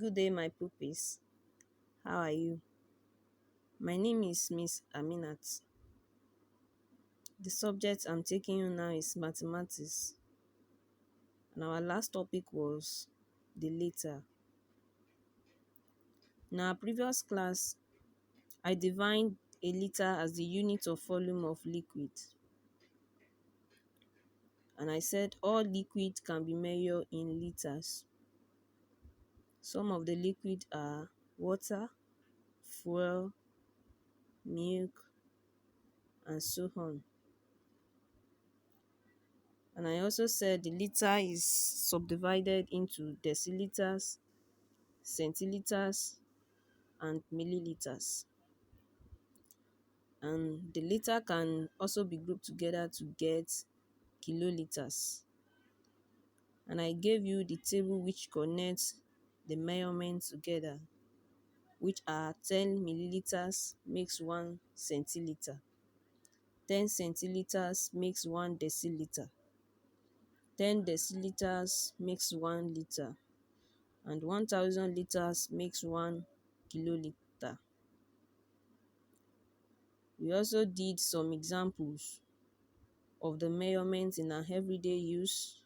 Good day, my puppies. How are you? My name is Miss Aminat. The subject I'm taking you now is mathematics, and our last topic was the liter. In our previous class, I defined a liter as the unit of volume of liquid, and I said all liquid can be measured in liters. Some of the liquid are water, fuel, milk, and so on. And I also said the liter is subdivided into deciliters, centiliters, and milliliters. And the liter can also be grouped together to get kiloliters. And I gave you the table which connects the measurements together, which are 10 milliliters makes 1 centiliter, 10 centiliters makes 1 deciliter, 10 deciliters makes 1 liter, and 1000 liters makes 1 kiloliter. We also did some examples of the measurements in our everyday use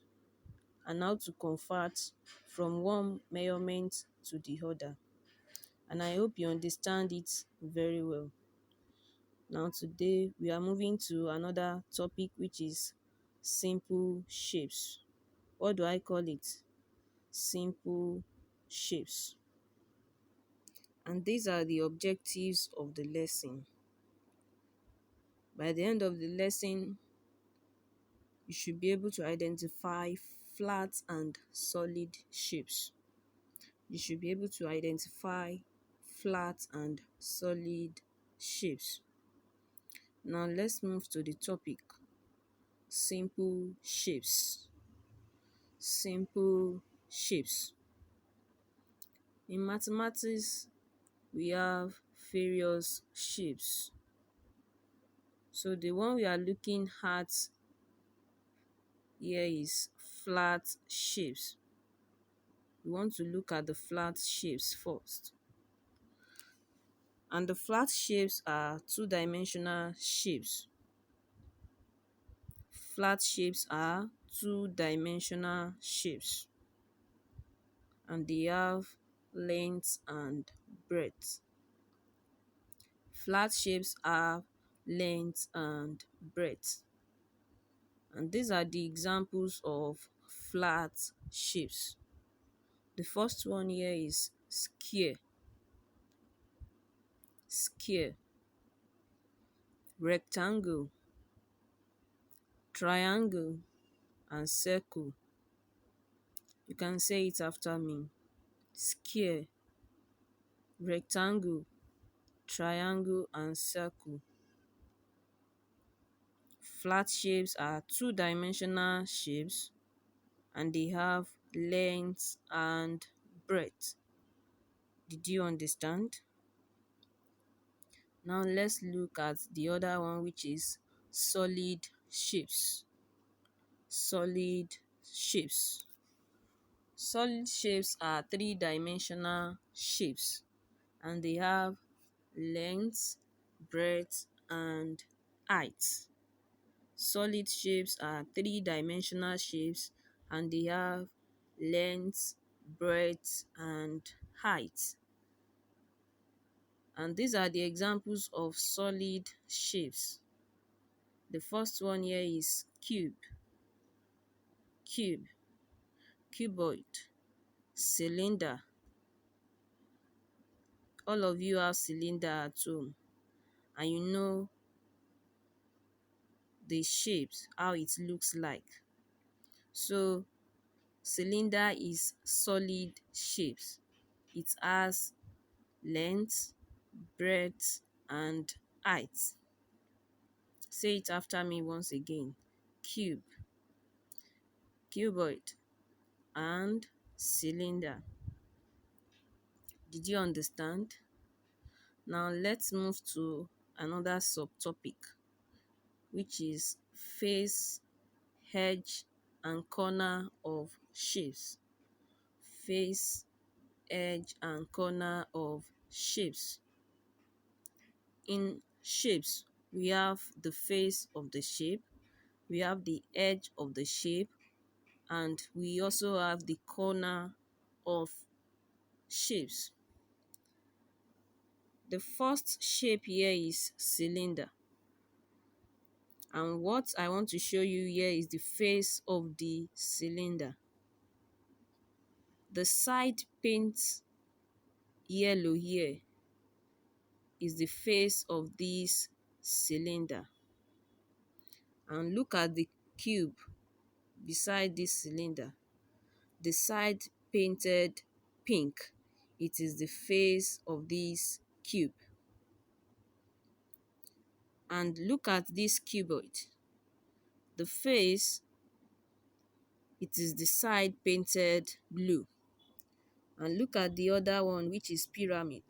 and how to convert from one measurement to the other. And I hope you understand it very well. Now today we are moving to another topic, which is simple shapes. What do I call it? Simple shapes. And these are the objectives of the lesson. By the end of the lesson, you should be able to identify flat and solid shapes. You should be able to identify flat and solid shapes. Now let's move to the topic. Simple shapes. Simple shapes. In mathematics, we have various shapes. So the one we are looking at here is flat shapes. We want to look at the flat shapes first. And the flat shapes are two-dimensional shapes. Flat shapes are two-dimensional shapes. And they have length and breadth. Flat shapes have length and breadth. And these are the examples of flat shapes. The first one here is square, square, rectangle, triangle, and circle. You can say it after me. Square, rectangle, triangle, and circle. Flat shapes are two-dimensional shapes and they have length and breadth. Did you understand? Now let's look at the other one, which is solid shapes. Solid shapes. Solid shapes are three-dimensional shapes and they have length, breadth, and height. Solid shapes are three-dimensional shapes and they have length, breadth, and height. And these are the examples of solid shapes. The first one here is cube, cube, cuboid, cylinder. All of you have cylinder at home and you know the shapes, how it looks like. So cylinder is solid shapes. It has length, breadth, and height. Say it after me once again. Cube, cuboid, and cylinder. Did you understand? Now let's move to another subtopic, which is face, edge, and corner of shapes. Face, edge and corner of shapes. In shapes, we have the face of the shape, we have the edge of the shape, and we also have the corner of shapes. The first shape here is cylinder. And what I want to show you here is the face of the cylinder. The side paint yellow here is the face of this cylinder. And look at the cube beside this cylinder. The side painted pink, it is the face of this cube. And look at this cuboid. The face, it is the side painted blue. And look at the other one, which is pyramid.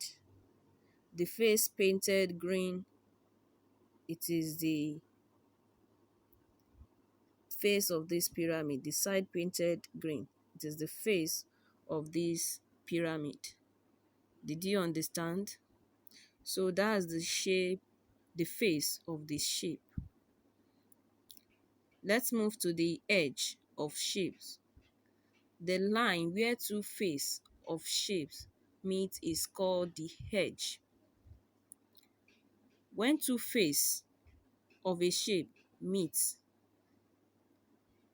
The face painted green, it is the face of this pyramid. The side painted green, it is the face of this pyramid. Did you understand? So that's the shape, the face of the shape. Let's move to the edge of shapes. The line where two faces of shapes meet is called the edge. When two faces of a shape meet,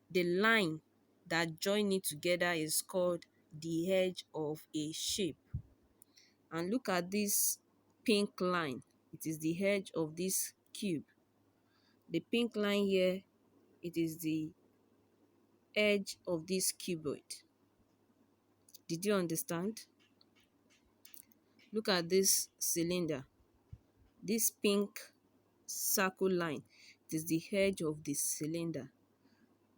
the line that join it together is called the edge of a shape. And look at this pink line. It is the edge of this cube. The pink line here, it is the edge of this cuboid. Did you understand? Look at this cylinder. This pink circle line, it is the edge of the cylinder.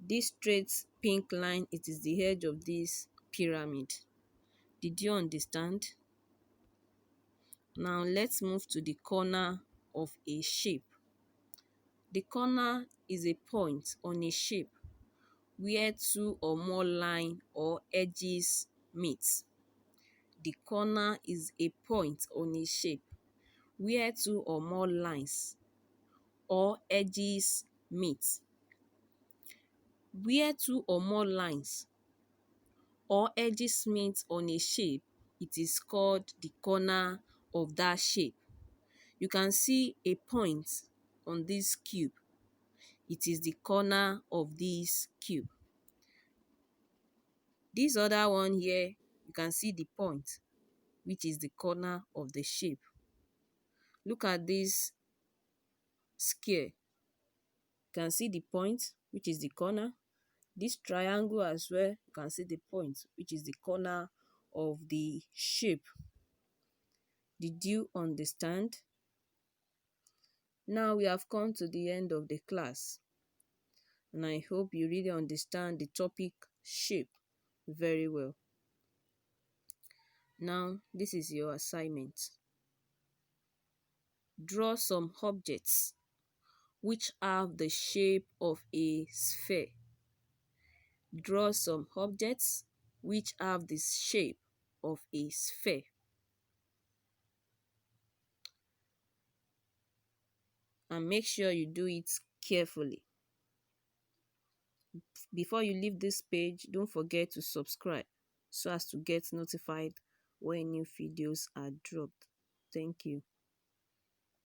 This straight pink line, it is the edge of this pyramid. Did you understand? Now let's move to the corner of a shape. The corner is a point on a shape where two or more lines or edges meet. The corner is a point on a shape where two or more lines or edges meet. Where two or more lines or edges meet on a shape, it is called the corner of that shape. You can see a point on this cube. It is the corner of this cube. This other one here, you can see the point, which is the corner of the shape. Look at this square. You can see the point, which is the corner. This triangle as well, you can see the point, which is the corner of the shape. Did you understand? Now we have come to the end of the class, and I hope you really understand the topic shape very well. Now, this is your assignment. Draw some objects which have the shape of a sphere. Draw some objects which have the shape of a sphere. And make sure you do it carefully. Before you leave this page, don't forget to subscribe so as to get notified when new videos are dropped. Thank you.